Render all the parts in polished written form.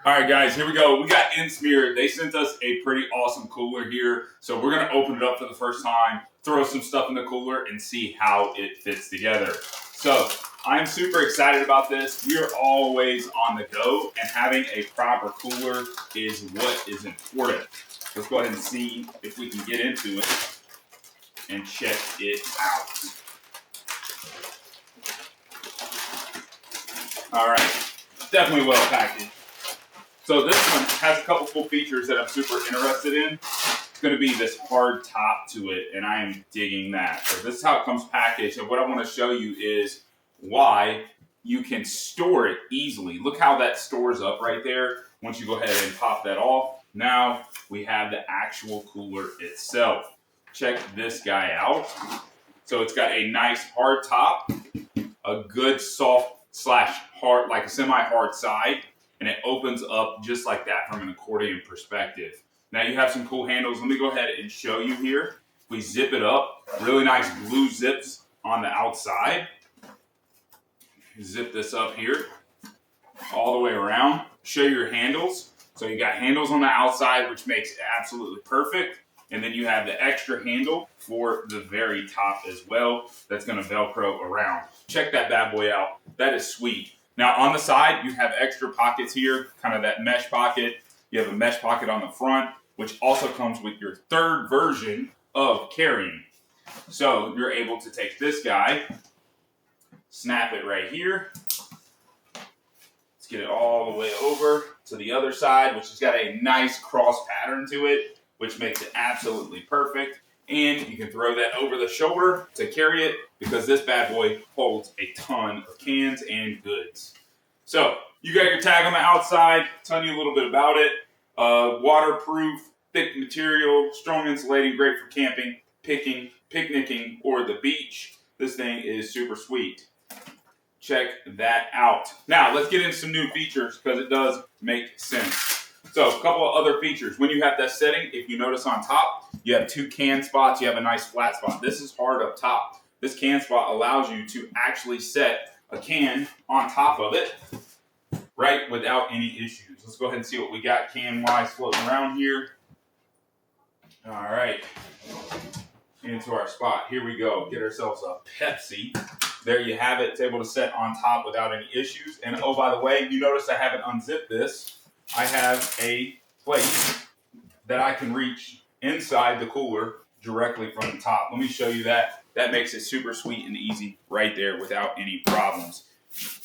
All right, guys, here we go. We got INSMEER. They sent us a pretty awesome cooler here. So we're going to open it up for the first time, throw some stuff in the cooler, and see how it fits together. So I'm super excited about this. We are always on the go, and having a proper cooler is what is important. Let's go ahead and see if we can get into it and check it out. All right, definitely well packaged. So this one has a couple cool features that I'm super interested in. It's going to be this hard top to it, and I am digging that. So this is how it comes packaged, and what I want to show you is why you can store it easily. Look how that stores up right there. Once you go ahead and pop that off, now we have the actual cooler itself. Check this guy out. So it's got a nice hard top, a good soft slash hard, like a semi-hard side, and it opens up just like that from an accordion perspective. Now you have some cool handles. Let me go ahead and show you here. We zip it up, really nice blue zips on the outside. Zip this up here all the way around. Show your handles. So you got handles on the outside, which makes it absolutely perfect. And then you have the extra handle for the very top as well. That's going to Velcro around. Check that bad boy out. That is sweet. Now on the side, you have extra pockets here, kind of that mesh pocket. You have a mesh pocket on the front, which also comes with your third version of carrying. So you're able to take this guy, snap it right here. Let's get it all the way over to the other side, which has got a nice cross pattern to it, which makes it absolutely perfect. And you can throw that over the shoulder to carry it because this bad boy holds a ton of cans and goods. So you got your tag on the outside, telling you a little bit about it. Waterproof, thick material, strong insulating, great for camping, picnicking, or the beach. This thing is super sweet. Check that out. Now let's get into some new features because it does make sense. So a couple of other features. When you have that setting, if you notice on top, you have two can spots. You have a nice flat spot. This is hard up top. This can spot allows you to actually set a can on top of it, right, without any issues. Let's go ahead and see what we got can-wise floating around here. All right. Into our spot. Here we go. Get ourselves a Pepsi. There you have it. It's able to set on top without any issues. And oh, by the way, you notice I haven't unzipped this. I have a place that I can reach inside the cooler directly from the top. Let me show you that. That makes it super sweet and easy right there without any problems.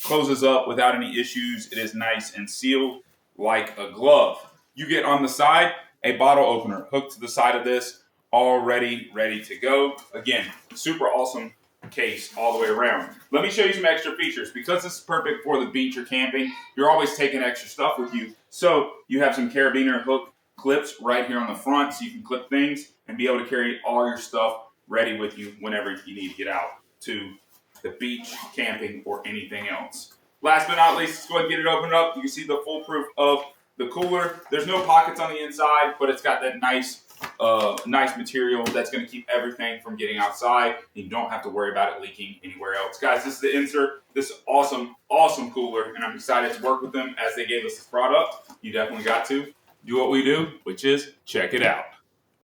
Closes up without any issues. It is nice and sealed like a glove. You get on the side a bottle opener hooked to the side of this, already ready to go. Again, super awesome case all the way around. Let me show you some extra features. Because this is perfect for the beach or camping, you're always taking extra stuff with you. So you have some carabiner hook clips right here on the front so you can clip things and be able to carry all your stuff ready with you whenever you need to get out to the beach, camping, or anything else. Last but not least, let's go ahead and get it opened up. You can see the full proof of the cooler. There's no pockets on the inside, but it's got that nice material that's going to keep everything from getting outside. You don't have to worry about it leaking anywhere else. Guys, this is the insert. This awesome cooler, and I'm excited to work with them as they gave us this product. You definitely got to do what we do, which is check it out.